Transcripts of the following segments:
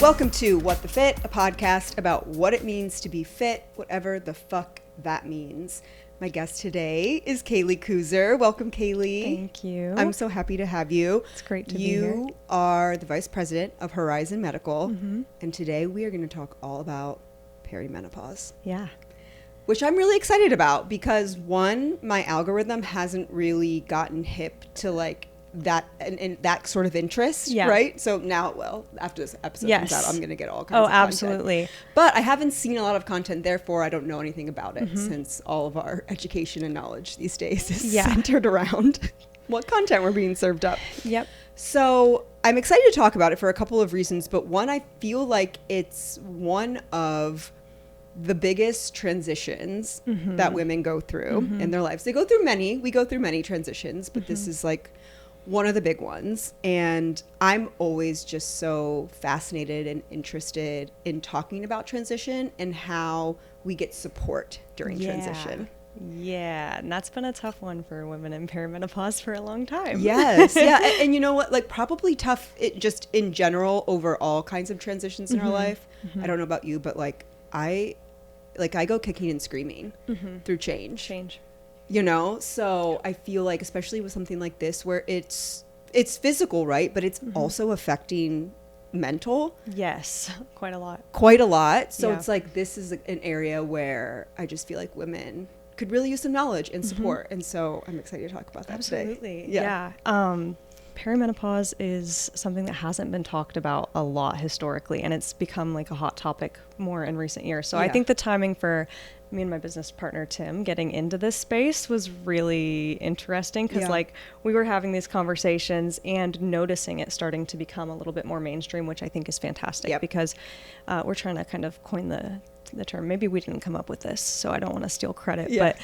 Welcome to What the Fit, a podcast about what it means to be fit, whatever the fuck that means. My guest today is Kaylee Koozer. Welcome, Kaylee. Thank you. I'm so happy to have you. It's great to be here. You are the Vice President of Horizen Medical, and today we are going to talk all about perimenopause. Yeah. Which I'm really excited about because, one, my algorithm hasn't really gotten hip to like that and that sort of interest, right? So now, well, after this episode comes out, I'm going to get all kinds of content. Absolutely. But I haven't seen a lot of content, therefore I don't know anything about it since all of our education and knowledge these days is centered around what content we're being served up. Yep. So I'm excited to talk about it for a couple of reasons, but one, I feel like it's one of the biggest transitions that women go through in their lives. We go through many transitions, but this is like one of the big ones. And I'm always just so fascinated and interested in talking about transition and how we get support during transition. Yeah, and that's been a tough one for women in perimenopause for a long time. Yes, yeah, and you know what? Like, probably tough. It just in general over all kinds of transitions in our life. I don't know about you, but like I go kicking and screaming through change. You know, so I feel like, especially with something like this, where it's physical, right? But it's also affecting mental. Yes, quite a lot. So it's like, this is an area where I just feel like women could really use some knowledge and support. And so I'm excited to talk about that today. Absolutely. Yeah. Perimenopause is something that hasn't been talked about a lot historically, and it's become like a hot topic more in recent years. So I think the timing for me and my business partner Tim getting into this space was really interesting because like we were having these conversations and noticing it starting to become a little bit more mainstream, which I think is fantastic because we're trying to kind of coin the term. Maybe we didn't come up with this, so I don't want to steal credit, but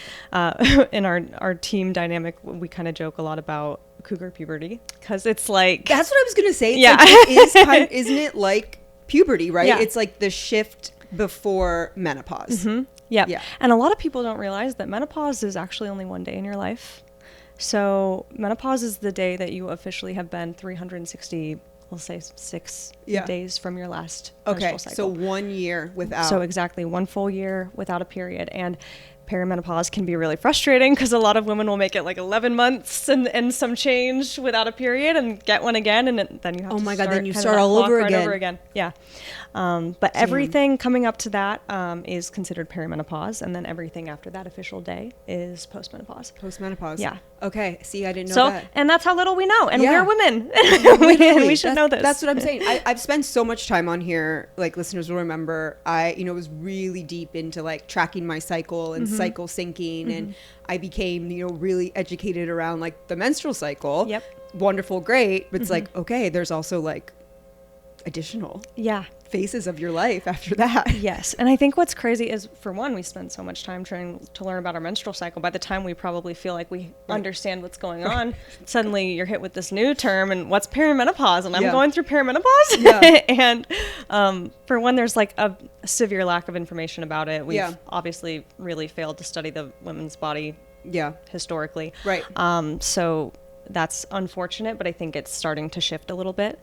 in our team dynamic, we kind of joke a lot about cougar puberty because it's like, that's what I was gonna say. It's like, it is isn't it like puberty, right? It's like the shift before menopause. Yeah. And a lot of people don't realize that menopause is actually only one day in your life. So menopause is the day that you officially have been 360, we'll say 6 days from your last menstrual cycle. So 1 year without. So exactly, 1 full year without a period. And perimenopause can be really frustrating because a lot of women will make it like 11 months and some change without a period and get one again, and then you have then you start all over again. Yeah. But everything coming up to that is considered perimenopause, and then everything after that official day is postmenopause. Yeah. Okay. See, I didn't know that. And that's how little we know, and we're women. we should know this. That's what I'm saying. I've spent so much time on here, like listeners will remember, I was really deep into like tracking my cycle and cycle syncing, and I became, really educated around like the menstrual cycle. Yep. Wonderful, great. But it's like, okay, there's also like additional phases of your life after that. Yes. And I think what's crazy is, for one, we spend so much time trying to learn about our menstrual cycle. By the time we probably feel like we understand what's going on, suddenly you're hit with this new term, and what's perimenopause? And I'm going through perimenopause. And for one, there's like a severe lack of information about it. We've obviously really failed to study the women's body historically. Right. So that's unfortunate, but I think it's starting to shift a little bit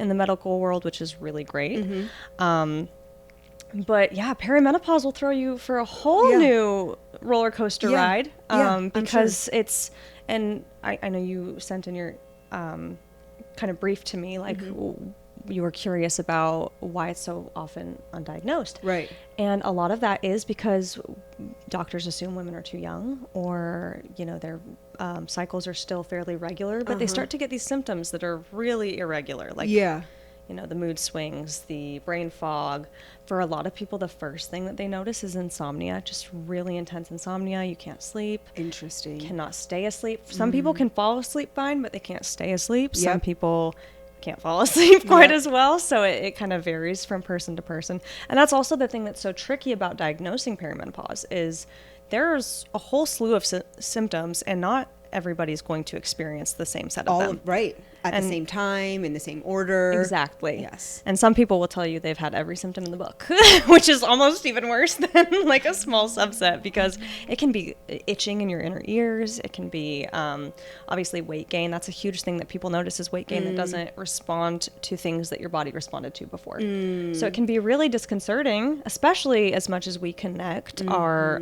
in the medical world, which is really great. But perimenopause will throw you for a whole new roller coaster ride, because it's, and I know you sent in your kind of brief to me, like you were curious about why it's so often undiagnosed. Right. And a lot of that is because doctors assume women are too young, or, their cycles are still fairly regular, but they start to get these symptoms that are really irregular. Like, the mood swings, the brain fog. For a lot of people, the first thing that they notice is insomnia, just really intense insomnia. You can't sleep. Interesting. Cannot stay asleep. Some people can fall asleep fine, but they can't stay asleep. Some people can't fall asleep quite as well. So it kind of varies from person to person. And that's also the thing that's so tricky about diagnosing perimenopause is there's a whole slew of symptoms, and not everybody's going to experience the same set of them. Right. At the same time, in the same order. Exactly. Yes. And some people will tell you they've had every symptom in the book, which is almost even worse than like a small subset, because it can be itching in your inner ears. It can be obviously weight gain. That's a huge thing that people notice is weight gain that doesn't respond to things that your body responded to before. So it can be really disconcerting, especially as much as we connect our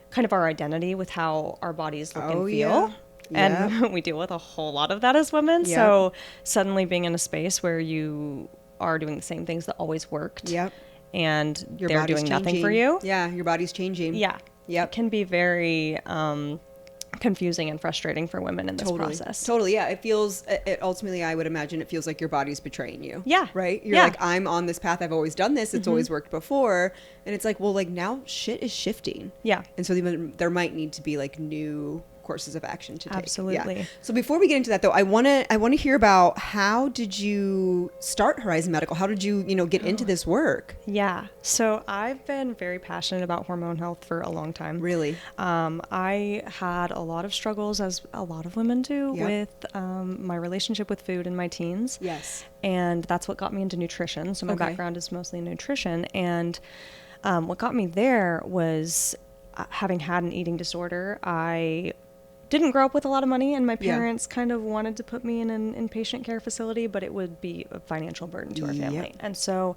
kind of our identity with how our bodies look and feel. And we deal with a whole lot of that as women. So suddenly being in a space where you are doing the same things that always worked and your they're doing nothing for you. Yeah, your body's changing. Yeah. It can be very confusing and frustrating for women in this process. Totally. Yeah. It feels, ultimately, I would imagine it feels like your body's betraying you. Yeah. Right? You're like, I'm on this path. I've always done this. It's always worked before. And it's like, well, like now shit is shifting. Yeah. And so there might need to be like new courses of action to take. Absolutely. Yeah. So before we get into that though, I want to hear about, how did you start Horizen Medical? How did you, get into this work? Yeah. So I've been very passionate about hormone health for a long time. Really? I had a lot of struggles, as a lot of women do, with my relationship with food in my teens. Yes. And that's what got me into nutrition. So my background is mostly in nutrition. And what got me there was having had an eating disorder. I didn't grow up with a lot of money, and my parents kind of wanted to put me in an inpatient care facility, but it would be a financial burden to our family. And so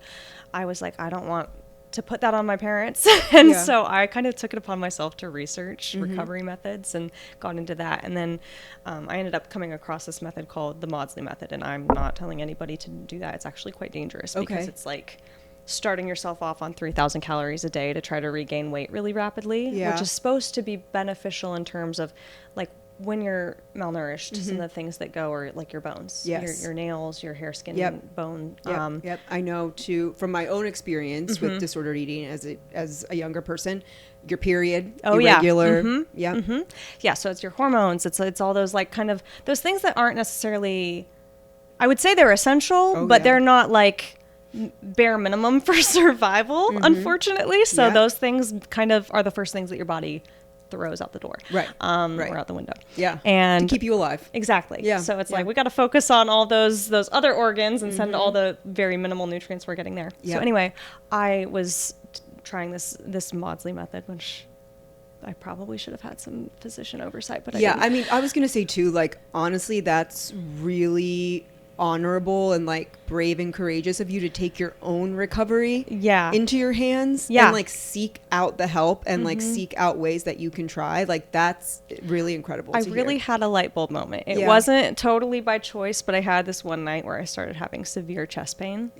I was like, I don't want to put that on my parents. And so I kind of took it upon myself to research recovery methods and got into that. And then I ended up coming across this method called the Maudsley method. And I'm not telling anybody to do that. It's actually quite dangerous because it's like starting yourself off on 3,000 calories a day to try to regain weight really rapidly, which is supposed to be beneficial in terms of like when you're malnourished, some of the things that go are like your bones, your nails, your hair, skin, bone. I know too, from my own experience with disordered eating as a younger person, your period, irregular. Yeah. So it's your hormones. It's all those like kind of those things that aren't necessarily, I would say they're essential, but they're not like bare minimum for survival, unfortunately. So those things kind of are the first things that your body throws out the door, or out the window, and to keep you alive. Exactly. So it's like we got to focus on all those other organs and send all the very minimal nutrients we're getting there. So anyway, I was trying this Maudsley method, which I probably should have had some physician oversight, but I didn't. I mean, I was gonna say too, like honestly, that's really honorable and like brave and courageous of you to take your own recovery into your hands and like seek out the help and like seek out ways that you can try. Like that's really incredible. I really had a light bulb moment. It wasn't totally by choice, but I had this one night where I started having severe chest pain.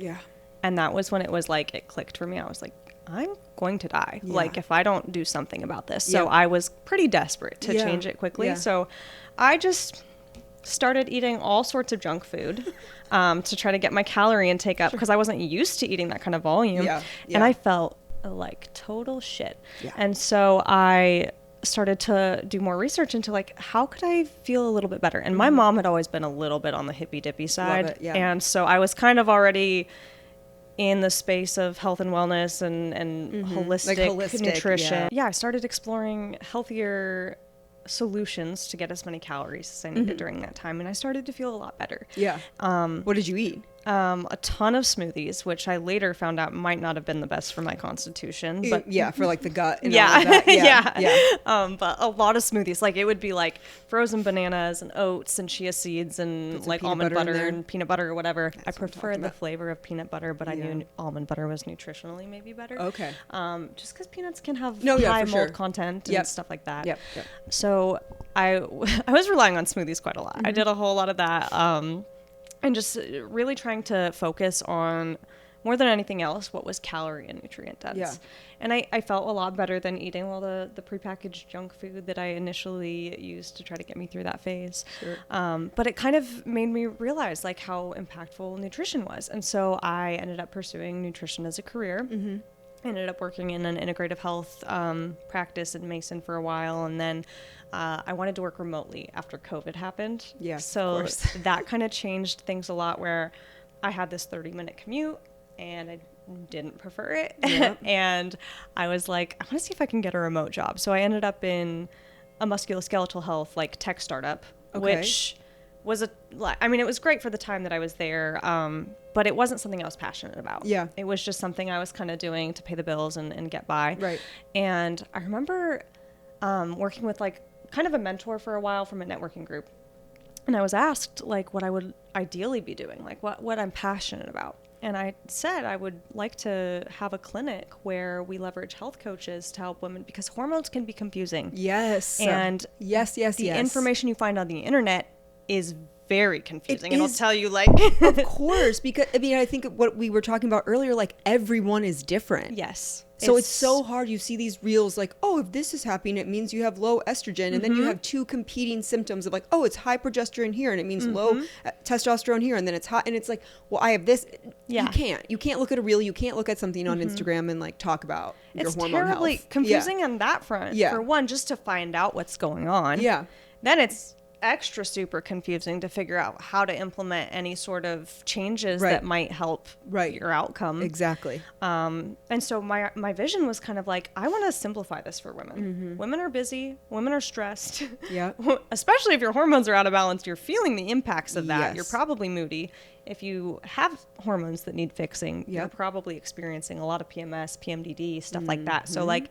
And that was when it was like, it clicked for me. I was like, I'm going to die. Like if I don't do something about this. So I was pretty desperate to change it quickly. So I just started eating all sorts of junk food to try to get my calorie intake up because I wasn't used to eating that kind of volume. And I felt like total shit. And so I started to do more research into like, how could I feel a little bit better? And my mom had always been a little bit on the hippy dippy side. And so I was kind of already in the space of health and wellness and holistic nutrition. I started exploring healthier solutions to get as many calories as I needed during that time, and I started to feel a lot better. What did you eat? A ton of smoothies, which I later found out might not have been the best for my constitution. But for like the gut and all of that. But a lot of smoothies, like it would be like frozen bananas and oats and chia seeds and like almond butter and peanut butter or whatever. I prefer the flavor of peanut butter, but I knew almond butter was nutritionally maybe better. Just because peanuts can have high mold content and stuff like that. So I was relying on smoothies quite a lot. I did a whole lot of that. And just really trying to focus on, more than anything else, what was calorie and nutrient dense. And I felt a lot better than eating all the prepackaged junk food that I initially used to try to get me through that phase. But it kind of made me realize like how impactful nutrition was. And so I ended up pursuing nutrition as a career. I ended up working in an integrative health practice in Mason for a while, and then I wanted to work remotely after COVID happened. So that kind of changed things a lot, where I had this 30-minute commute and I didn't prefer it. And I was like, I want to see if I can get a remote job. So I ended up in a musculoskeletal health like tech startup, Okay. which was it was great for the time that I was there. But it wasn't something I was passionate about. Yeah. It was just something I was kind of doing to pay the bills and get by. Right. And I remember working with like kind of a mentor for a while from a networking group. And I was asked like what I would ideally be doing, like what I'm passionate about. And I said I would like to have a clinic where we leverage health coaches to help women, because hormones can be confusing. Yes. And yes. the information you find on the internet is very confusing. It and is, I'll tell you like of course, because I mean, I think what we were talking about earlier, like everyone is different. Yes. So it's so hard. You see these reels like, oh, if this is happening, it means you have low estrogen. And then you have two competing symptoms of like, oh, it's high progesterone here and it means low testosterone here. And then it's high. And it's like, well, I have this. Yeah. You can't look at a reel. You can't look at something on Instagram and like talk about your hormone health. It's terribly confusing on that front. Yeah. For one, just to find out what's going on. Yeah. Then it's extra super confusing to figure out how to implement any sort of changes that might help your outcome. Exactly. And so my vision was kind of like, I want to simplify this for women. Women are busy. Women are stressed. Yeah. Especially if your hormones are out of balance, you're feeling the impacts of that. Yes. You're probably moody. If you have hormones that need fixing, you're probably experiencing a lot of PMS, PMDD, stuff like that. So like,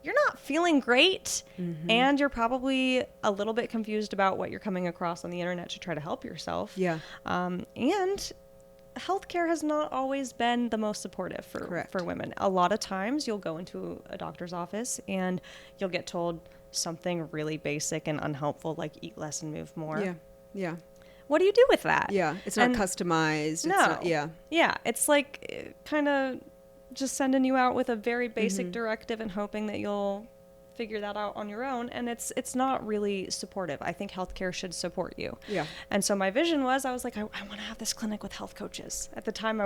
you're not feeling great, and you're probably a little bit confused about what you're coming across on the internet to try to help yourself. Yeah. And healthcare has not always been the most supportive for women. A lot of times you'll go into a doctor's office and you'll get told something really basic and unhelpful, like eat less and move more. Yeah. Yeah. What do you do with that? Yeah. It's not customized. No. It's not, yeah. Yeah. It's like kind of just sending you out with a very basic directive and hoping that you'll figure that out on your own. And it's not really supportive. I think healthcare should support you. Yeah. And so my vision was, I was like, I want to have this clinic with health coaches. At the time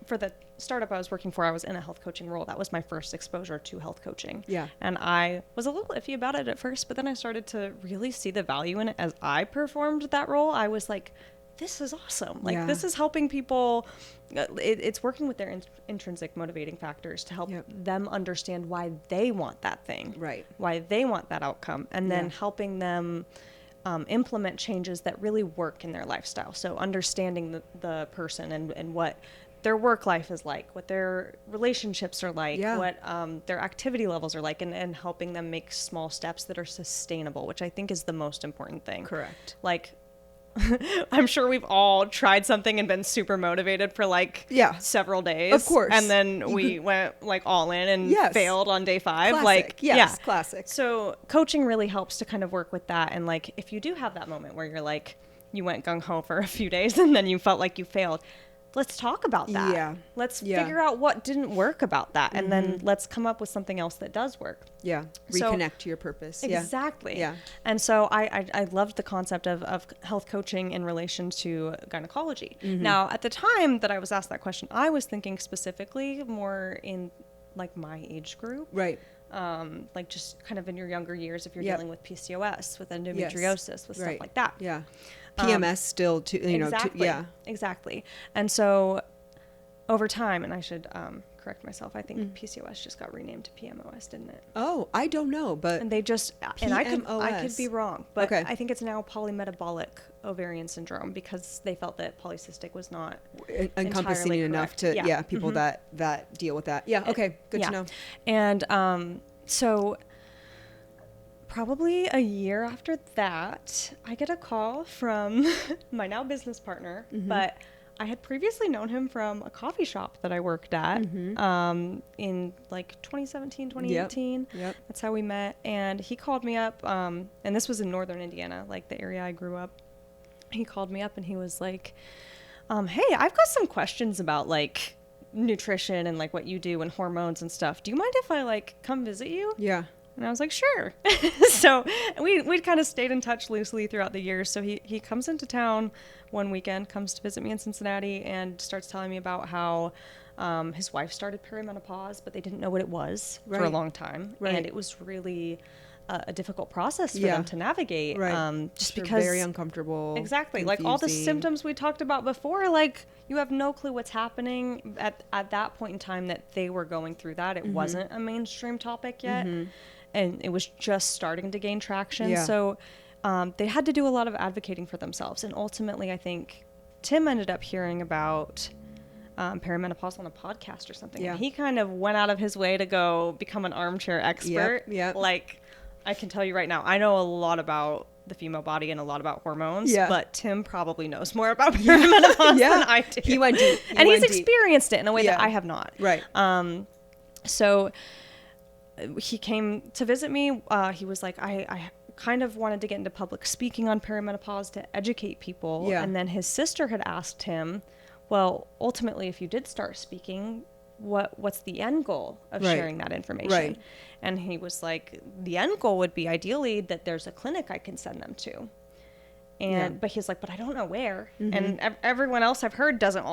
for the startup I was working for, I was in a health coaching role. That was my first exposure to health coaching. Yeah. And I was a little iffy about it at first, but then I started to really see the value in it as I performed that role. I was like, this is awesome. Like this is helping people. It's working with their intrinsic motivating factors to help them understand why they want that thing, right? Why they want that outcome, and then helping them implement changes that really work in their lifestyle. So understanding the person and what their work life is like, what their relationships are like, what their activity levels are like, and helping them make small steps that are sustainable, which I think is the most important thing. Correct. Like, I'm sure we've all tried something and been super motivated for like several days. Of course. And then we went like all in and failed on day 5. Classic. Like, classic. So coaching really helps to kind of work with that. And like, if you do have that moment where you're like, you went gung ho for a few days and then you felt like you failed, let's talk about that. Yeah. Let's figure out what didn't work about that. And then let's come up with something else that does work. Yeah. Reconnect to your purpose. Exactly. Yeah. And so I loved the concept of health coaching in relation to gynecology. Now, at the time that I was asked that question, I was thinking specifically more in like my age group. Right. Like just kind of in your younger years, if you're dealing with PCOS, with endometriosis, with stuff like that. Yeah. PMS still too, exactly. Exactly. And so over time, and I should correct myself, I think PCOS just got renamed to PMOS, didn't it? Oh, I don't know, but and they just and I could be wrong, but okay. I think it's now polymetabolic ovarian syndrome because they felt that polycystic was not encompassing enough to people that deal with that. Yeah. Okay. Good to know. And so probably a year after that, I get a call from my now business partner, but I had previously known him from a coffee shop that I worked at in like 2017, 2018. Yep. That's how we met. And he called me up, and this was in northern Indiana, like the area I grew up. He called me up and he was like, hey, I've got some questions about like nutrition and like what you do and hormones and stuff. Do you mind if I like come visit you? Yeah. And I was like, sure. So we'd kind of stayed in touch loosely throughout the years. So he comes into town one weekend, comes to visit me in Cincinnati, and starts telling me about how his wife started perimenopause, but they didn't know what it was for a long time. Right. And it was really a difficult process for them to navigate. Right. Just because very uncomfortable. Exactly. Confusing. Like all the symptoms we talked about before, like you have no clue what's happening at that point in time that they were going through that. It wasn't a mainstream topic yet. and it was just starting to gain traction. Yeah. So they had to do a lot of advocating for themselves. And ultimately, I think Tim ended up hearing about perimenopause on a podcast or something. Yeah. And he kind of went out of his way to go become an armchair expert. Yep. Like, I can tell you right now, I know a lot about the female body and a lot about hormones, but Tim probably knows more about perimenopause than I do. He went deep. He's experienced it in a way that I have not. Right. So he came to visit me. He was like, I kind of wanted to get into public speaking on perimenopause to educate people. Yeah. And then his sister had asked him, well, ultimately, if you did start speaking, what's the end goal of sharing that information? Right. And he was like, the end goal would be ideally that there's a clinic I can send them to. And but he's like, but I don't know where. And everyone else I've heard doesn't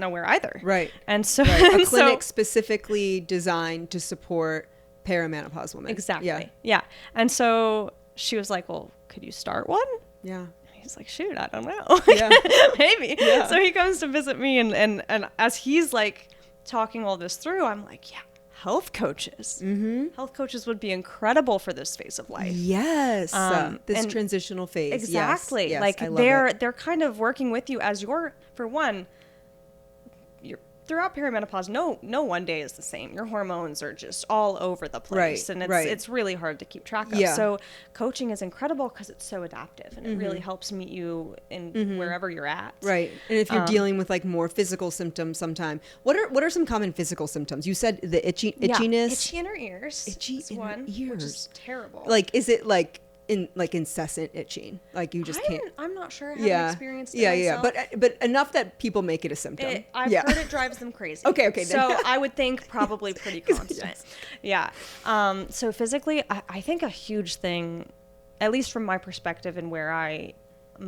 know where either. Right. And so a clinic specifically designed to support perimenopause women. Exactly. Yeah. And so she was like, well, could you start one? Yeah. He's like, shoot, I don't know. Maybe. Yeah. So he comes to visit me, and as he's like talking all this through, I'm like, yeah, health coaches. Health coaches would be incredible for this phase of life. Yes. This transitional phase. Exactly. Yes, like they're kind of working with you as you're throughout perimenopause, no one day is the same. Your hormones are just all over the place, and it's really hard to keep track of. Yeah. So coaching is incredible because it's so adaptive, and it really helps meet you in wherever you're at. Right. And if you're dealing with like more physical symptoms sometime, what are some common physical symptoms? You said the itchiness. Itchy inner ears. Itchy inner ears. Which is terrible. Like, is it like incessant itching? Like you just can't. I'm not sure. I haven't experienced it myself. But enough that people make it a symptom. I've heard it drives them crazy. Okay. So I would think probably pretty constant. Yeah. So physically, I think a huge thing, at least from my perspective and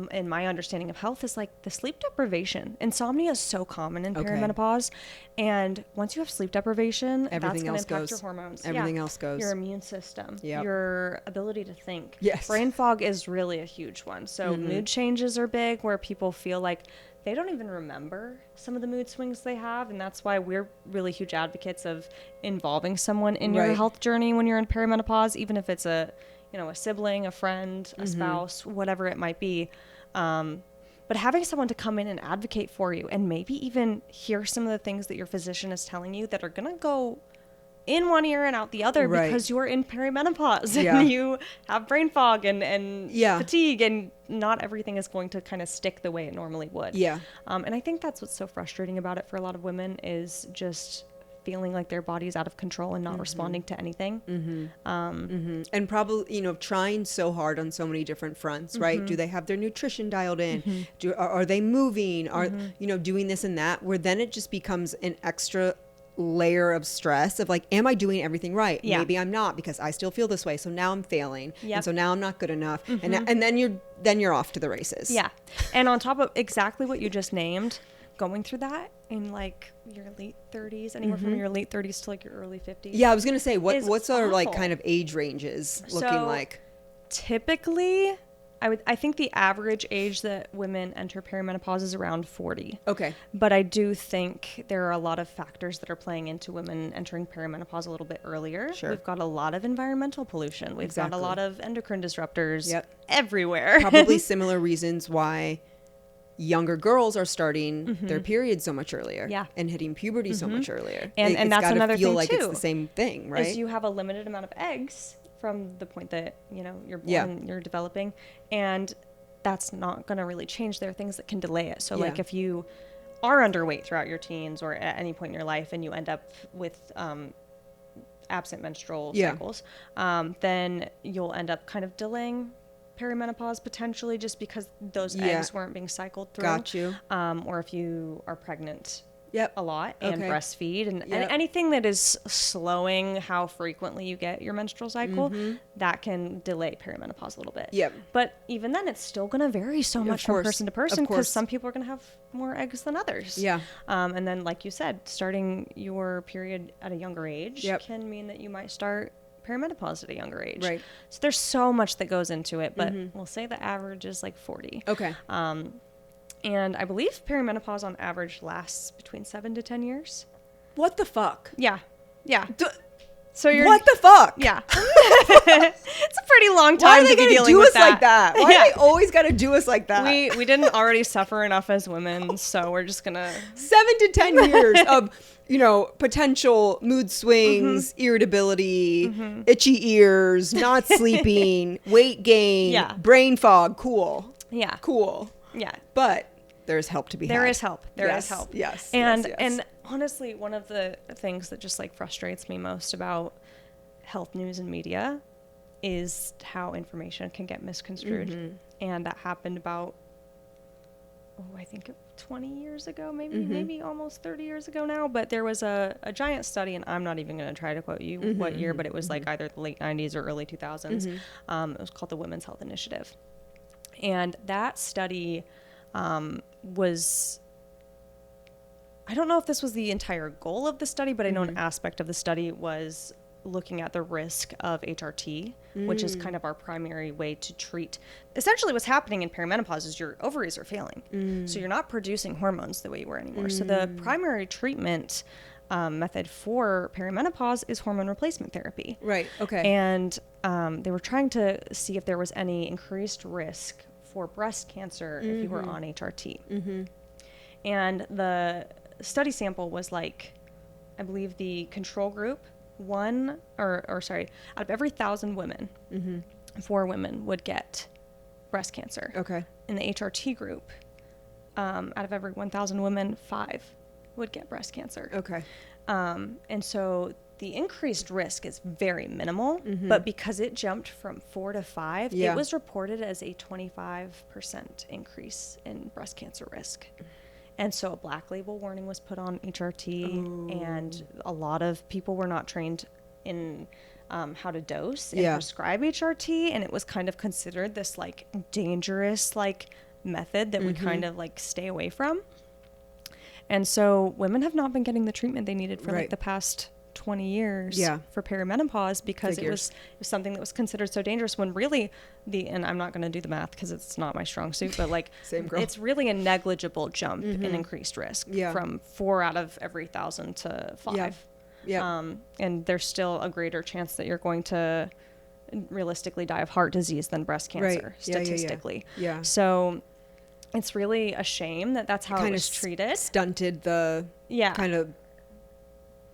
in my understanding of health, is like the sleep deprivation. Insomnia is so common in perimenopause, and once you have sleep deprivation, that's going to impact your hormones. Everything else goes. Your immune system, your ability to think. Yes. Brain fog is really a huge one. So mood changes are big, where people feel like they don't even remember some of the mood swings they have, and that's why we're really huge advocates of involving someone in your health journey when you're in perimenopause, even if it's a sibling, a friend, a spouse, whatever it might be. But having someone to come in and advocate for you, and maybe even hear some of the things that your physician is telling you that are going to go in one ear and out the other because you're in perimenopause and you have brain fog and fatigue, and not everything is going to kind of stick the way it normally would. Yeah. And I think that's what's so frustrating about it for a lot of women, is just feeling like their body's out of control and not responding to anything. And probably, trying so hard on so many different fronts, right? Do they have their nutrition dialed in? Are they moving? Are, doing this and that, where then it just becomes an extra layer of stress of like, am I doing everything right? Maybe I'm not, because I still feel this way. So now I'm failing. And so now I'm not good enough. And then you're off to the races. Yeah. And on top of exactly what you just named, going through that in like your late 30s, anywhere from your late 30s to like your early 50s. Yeah, I was going to say, what's our like kind of age ranges looking like? Typically, I think the average age that women enter perimenopause is around 40. Okay. But I do think there are a lot of factors that are playing into women entering perimenopause a little bit earlier. Sure. We've got a lot of environmental pollution. We've got a lot of endocrine disruptors everywhere. Probably similar reasons why younger girls are starting their period so much earlier, and hitting puberty so much earlier, and that's another thing like too. It's the same thing, right? Is you have a limited amount of eggs from the point that you're born, you're developing, and that's not going to really change. There are things that can delay it. So like if you are underweight throughout your teens or at any point in your life, and you end up with absent menstrual cycles, then you'll end up kind of delaying perimenopause potentially, just because those eggs weren't being cycled through. Got you. Or if you are pregnant a lot and breastfeed and anything that is slowing how frequently you get your menstrual cycle, that can delay perimenopause a little bit. But even then, it's still going to vary so much from person to person, because some people are going to have more eggs than others. And then, like you said, starting your period at a younger age can mean that you might start perimenopause at a younger age. Right. So there's so much that goes into it, but we'll say the average is like 40. Okay. And I believe perimenopause on average lasts between 7 to 10 years. What the fuck? Yeah. So you're what the fuck? Yeah. It's a pretty long time to be dealing with like that. Why do they always got to do us like that? We didn't already suffer enough as women, so we're just gonna 7 to 10 years of, you know, potential mood swings, irritability, itchy ears, not sleeping, weight gain, brain fog. Cool. Yeah. Cool. Yeah. But there's help to be had. There is help. There is help. Yes. And honestly, one of the things that just like frustrates me most about health news and media is how information can get misconstrued. And that happened about, I think 20 years ago, maybe almost 30 years ago now. But there was a giant study, and I'm not even going to try to quote you what year, but it was like either the late 90s or early 2000s. It was called the Women's Health Initiative. And that study was, I don't know if this was the entire goal of the study, but I know an aspect of the study was looking at the risk of HRT, which is kind of our primary way to treat. Essentially what's happening in perimenopause is your ovaries are failing. So you're not producing hormones the way you were anymore. So the primary treatment method for perimenopause is hormone replacement therapy. Right. Okay. And they were trying to see if there was any increased risk for breast cancer if you were on HRT. And the study sample was like, I believe the control group, out of every 1,000 women, 4 women would get breast cancer. Okay. In the HRT group, out of every 1,000 women, 5 would get breast cancer. Okay. And so the increased risk is very minimal, but because it jumped from 4 to 5, it was reported as a 25% increase in breast cancer risk. And so a black label warning was put on HRT, and a lot of people were not trained in how to dose and prescribe HRT, and it was kind of considered this like dangerous like method that we kind of like stay away from. And so women have not been getting the treatment they needed for like the past 20 years for perimenopause because it was something that was considered so dangerous when really and I'm not going to do the math because it's not my strong suit, but like it's really a negligible jump in increased risk from 4 out of every 1,000 to 5. And there's still a greater chance that you're going to realistically die of heart disease than breast cancer statistically. So it's really a shame that that's how it was treated. Stunted the kind of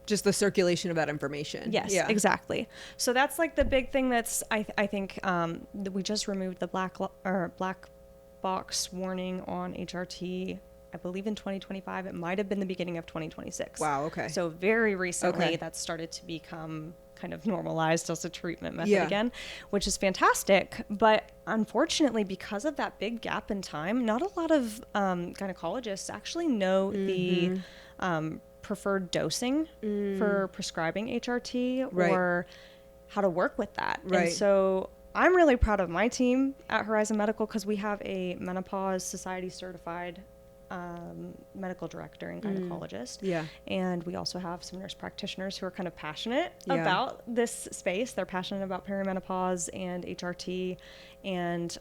just the circulation of that information. Yes, exactly. So that's like the big thing that's, I think that we just removed the black box warning on HRT, I believe in 2025. It might have been the beginning of 2026. Wow, okay. So very recently that started to become kind of normalized as a treatment method again, which is fantastic. But unfortunately, because of that big gap in time, not a lot of gynecologists actually know the preferred dosing for prescribing HRT or how to work with that. And so I'm really proud of my team at Horizen Medical because we have a Menopause Society certified medical director and gynecologist. And we also have some nurse practitioners who are kind of passionate about this space. They're passionate about perimenopause and HRT, and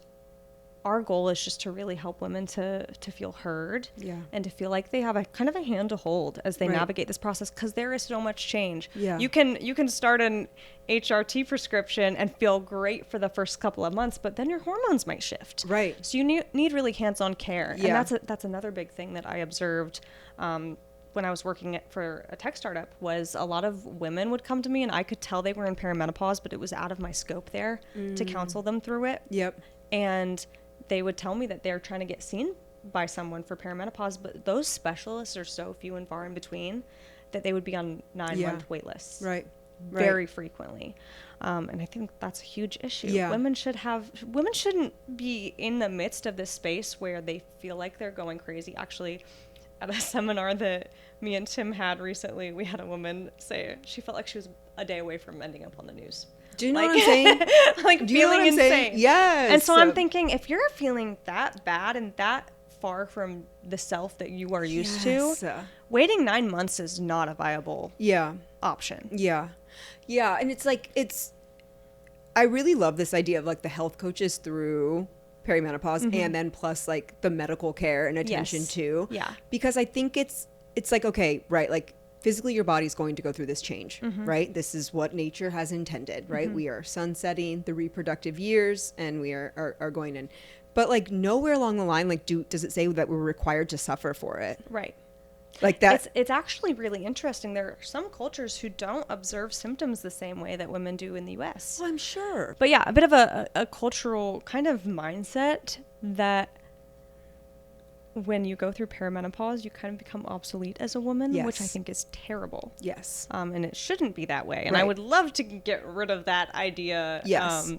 our goal is just to really help women to feel heard and to feel like they have a kind of a hand to hold as they navigate this process, because there is so much change. You can start an HRT prescription and feel great for the first couple of months, but then your hormones might shift. So you need really hands-on care. And that's another big thing that I observed when I was working for a tech startup, was a lot of women would come to me and I could tell they were in perimenopause, but it was out of my scope there to counsel them through it. And they would tell me that they're trying to get seen by someone for perimenopause, but those specialists are so few and far in between that they would be on 9-month wait lists very frequently. And I think that's a huge issue. Women shouldn't be in the midst of this space where they feel like they're going crazy. Actually, at a seminar that me and Tim had recently, we had a woman say she felt like she was a day away from ending up on the news. Do you know what I'm saying? Like Do you feeling know what I'm insane. saying? Yes. And so I'm thinking, if you're feeling that bad and that far from the self that you are used to, waiting 9 months is not a viable option. And it's like, I really love this idea of like the health coaches through perimenopause and then plus like the medical care and attention too. Because I think it's like, okay, right, like physically your body's going to go through this change, right? This is what nature has intended, right? We are sunsetting the reproductive years, and we are going in. But like nowhere along the line, like does it say that we're required to suffer for it? Right. Like that. It's actually really interesting. There are some cultures who don't observe symptoms the same way that women do in the US. Well, I'm sure. But yeah, a bit of a cultural kind of mindset that when you go through perimenopause, you kind of become obsolete as a woman, Yes. which I think is terrible. Yes. And it shouldn't be that way. And Right. I would love to get rid of that idea. Yes.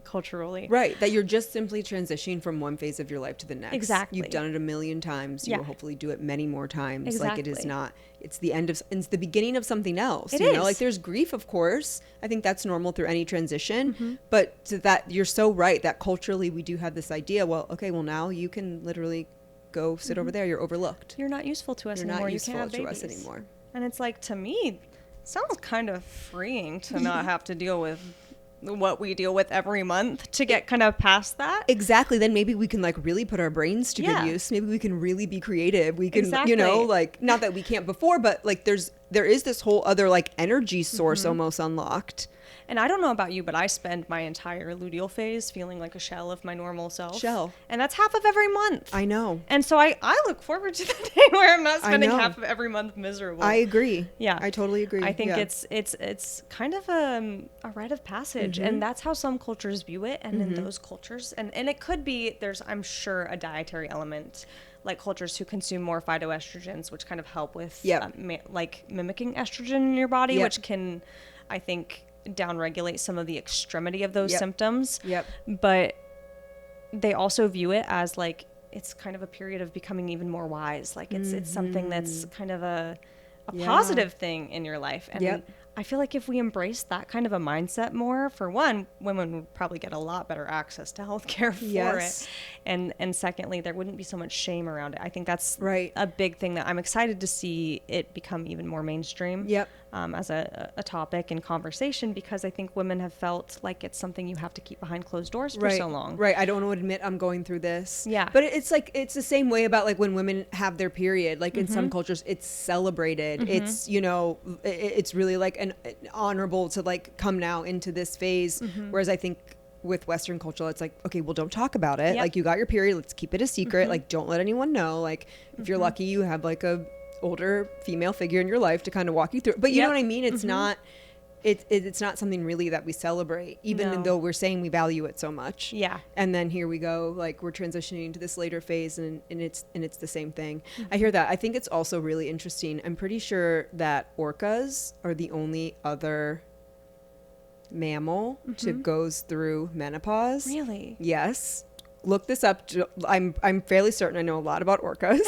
Culturally. Right. That you're just simply transitioning from one phase of your life to the next. Exactly. You've done it a million times. You Yeah. will hopefully do it many more times. Exactly. Like it is not, it's the end of, it's the beginning of something else. It you know, is. like there's grief, of course. I think that's normal through any transition. But to that, you're so right that culturally we do have this idea, well, okay, well now you can literally go sit over there. You're overlooked. You're not useful to us You're anymore. not You useful can't have to us babies. anymore. And it's like, to me, it sounds kind of freeing to not have to deal with what we deal with every month, to get kind of past that. Exactly. Then maybe we can like really put our brains to Yeah. good use. Maybe we can really be creative. We can, Exactly. you know, like not that we can't before, but like there is this whole other like energy source almost unlocked. And I don't know about you, but I spend my entire luteal phase feeling like a shell of my normal self. And that's half of every month. I know. And so I look forward to the day where I'm not spending know. half of every month miserable. I agree. Yeah. I totally agree. I think Yeah. it's kind of a rite of passage, and that's how some cultures view it. And in those cultures, and it could be, there's, I'm sure, a dietary element, like cultures who consume more phytoestrogens, which kind of help with like mimicking estrogen in your body, Yep. which can, I think, downregulate some of the extremity of those symptoms. Yep. But they also view it as like, it's kind of a period of becoming even more wise. Like it's something that's kind of a positive thing in your life. And I feel like if we embrace that kind of a mindset more, for one, women would probably get a lot better access to healthcare for it. And secondly, there wouldn't be so much shame around it. I think that's a big thing that I'm excited to see it become even more mainstream. As a topic and conversation, because I think women have felt like it's something you have to keep behind closed doors for so long. Right. I don't want to admit I'm going through this. Yeah. But it's like, it's the same way about like when women have their period, like in some cultures, it's celebrated. It's, you know, it's really like an honorable to like come now into this phase. Whereas I think with Western culture, it's like, okay, well, don't talk about it. Like you got your period. Let's keep it a secret. Like don't let anyone know. Like if you're lucky, you have like a older female figure in your life to kind of walk you through. But you know what I mean? It's not, it's not something really that we celebrate, even though we're saying we value it so much. And then here we go, like we're transitioning to this later phase, and it's the same thing. I hear that. I think it's also really interesting. I'm pretty sure that orcas are the only other mammal to goes through menopause. Really? Yes. Look this up. I'm fairly certain I know a lot about orcas.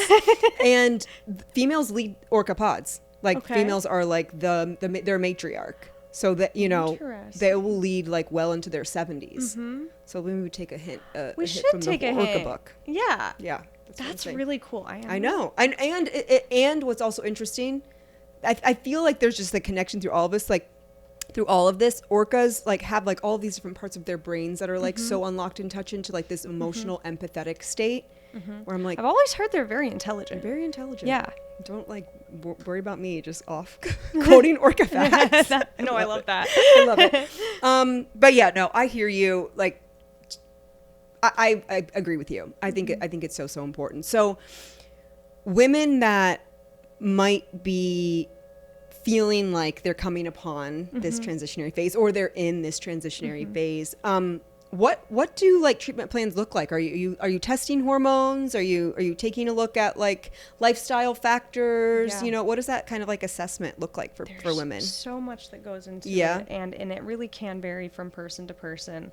And females lead orca pods. Like females are like they're matriarch. So that, you know, they will lead like well into their 70s. So maybe we take a hint. We a should hit from take the a orca hint. book. Yeah. Yeah. That's really cool. I know. And what's also interesting, I feel like there's just the connection through all of us, like through all of this, orcas like have like all these different parts of their brains that are like so unlocked and touch into like this emotional empathetic state where I'm like, I've always heard they're very intelligent. Very intelligent. Yeah. Don't like worry about me just off quoting orca facts. No, I love that. I love it. But yeah, no, I hear you. Like I agree with you. I think it's so important. So women that might be feeling like they're coming upon this transitionary phase, or they're in this transitionary phase, what do like treatment plans look like? Are you testing hormones? Are you taking a look at like lifestyle factors? You know, what does that kind of like assessment look like for women? So much that goes into it, and it really can vary from person to person.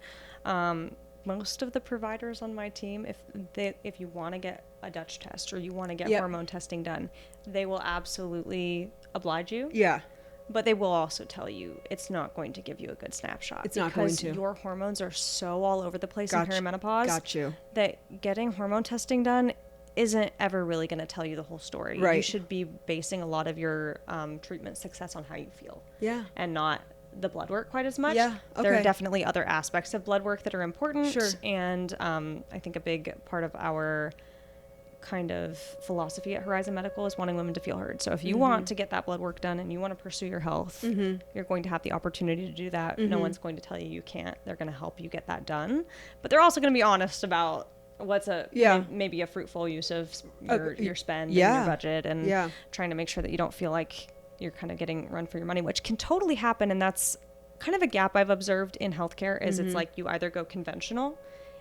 Most of the providers on my team, if you want to get a Dutch test or you want to get hormone testing done, they will absolutely oblige you. Yeah. But they will also tell you it's not going to give you a good snapshot. It's not going to. Because your hormones are so all over the place in perimenopause. Got you. That getting hormone testing done isn't ever really going to tell you the whole story. Right. You should be basing a lot of your treatment success on how you feel. Yeah. And not the blood work quite as much. Yeah. Okay. There are definitely other aspects of blood work that are important. Sure. And I think a big part of our kind of philosophy at Horizen Medical is wanting women to feel heard. So if you want to get that blood work done and you want to pursue your health, you're going to have the opportunity to do that. No one's going to tell you can't. They're going to help you get that done. But they're also going to be honest about what's maybe a fruitful use of your spend and your budget, and trying to make sure that you don't feel like you're kind of getting run for your money, which can totally happen. And that's kind of a gap I've observed in healthcare is it's like you either go conventional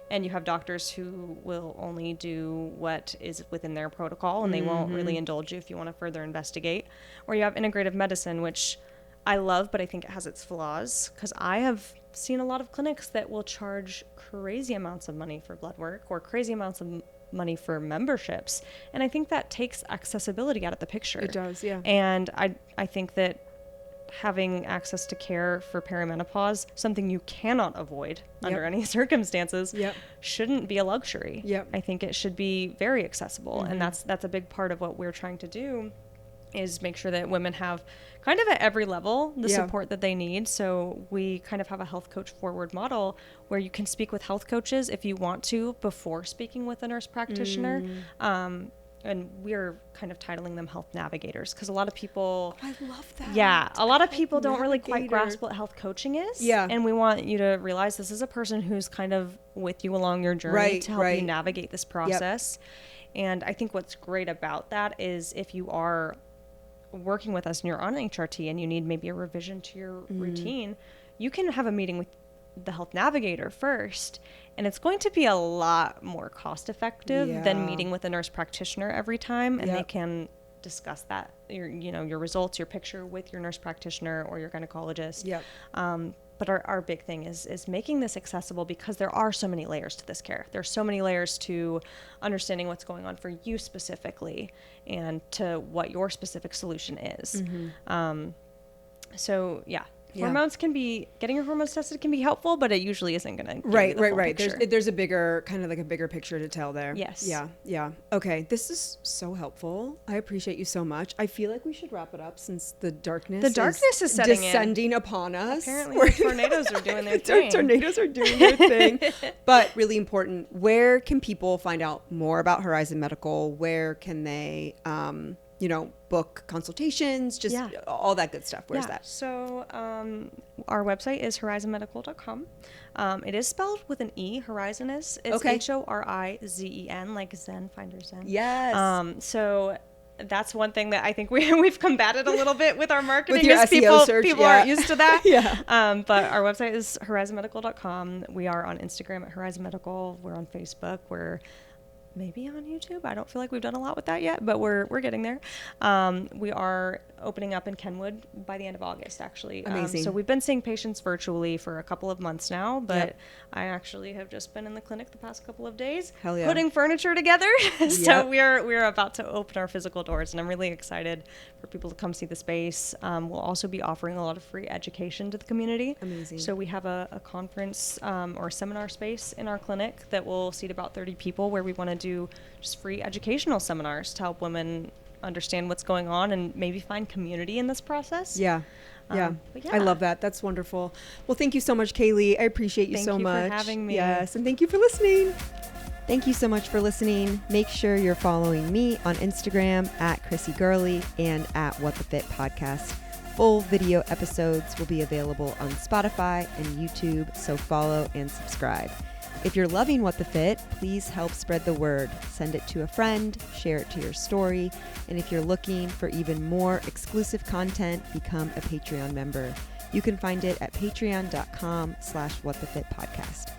and you have doctors who will only do what is within their protocol and they won't really indulge you if you want to further investigate, or you have integrative medicine, which I love, but I think it has its flaws, because I have seen a lot of clinics that will charge crazy amounts of money for blood work or crazy amounts of money for memberships. And I think that takes accessibility out of the picture. It does, yeah. And I think that having access to care for perimenopause, something you cannot avoid under any circumstances, shouldn't be a luxury. I think it should be very accessible. And that's a big part of what we're trying to do, is make sure that women have kind of at every level the support that they need. So we kind of have a health coach forward model where you can speak with health coaches if you want to before speaking with a nurse practitioner. And we're kind of titling them health navigators, because a lot of people... I love that. Yeah. A lot of people don't really quite grasp what health coaching is. Yeah. And we want you to realize this is a person who's kind of with you along your journey to help you navigate this process. And I think what's great about that is if you are working with us and you're on HRT and you need maybe a revision to your routine, you can have a meeting with the health navigator first, and it's going to be a lot more cost effective than meeting with a nurse practitioner every time, and they can discuss that your results, your picture with your nurse practitioner or your gynecologist. But our big thing is making this accessible, because there are so many layers to this care. There's so many layers to understanding what's going on for you specifically and to what your specific solution is. Hormones can be, getting your hormones tested can be helpful, but it usually isn't going to give you the full picture. There's a bigger, kind of like a bigger picture to tell there. Yes. Yeah. Okay. This is so helpful. I appreciate you so much. I feel like we should wrap it up, since the darkness is descending upon us. Apparently the tornadoes are doing their thing. Tornadoes are doing their thing. But really important, where can people find out more about Horizen Medical? Where can they, book consultations, just all that good stuff? Where's that? So our website is horizenmedical.com. It is spelled with an E. Horizen is. It's Horizen, like Zen, finder Zen. Yes. So that's one thing that I think we've combated a little bit with our marketing. With your SEO search, people aren't used to that. But our website is horizenmedical.com. We are on Instagram at Horizen Medical. We're on Facebook. We're maybe on YouTube. I don't feel like we've done a lot with that yet, but we're getting there. We are opening up in Kenwood by the end of August, actually. Amazing. So we've been seeing patients virtually for a couple of months now, but I actually have just been in the clinic the past couple of days putting furniture together. So we're about to open our physical doors, and I'm really excited for people to come see the space. We'll also be offering a lot of free education to the community. Amazing. So we have a conference or seminar space in our clinic that will seat about 30 people, where we want to do just free educational seminars to help women understand what's going on and maybe find community in this process. I love that. That's wonderful. Well, thank you so much, Kaylee. I appreciate you so much. Thank you for having me. Yes, and thank you for listening. Thank you so much for listening. Make sure you're following me on Instagram at Chrissy Gurley and at What the Fit Podcast. Full video episodes will be available on Spotify and YouTube, so follow and subscribe. If you're loving What the Fit, please help spread the word. Send it to a friend, share it to your story, and if you're looking for even more exclusive content, become a Patreon member. You can find it at patreon.com/whatthefitpodcast.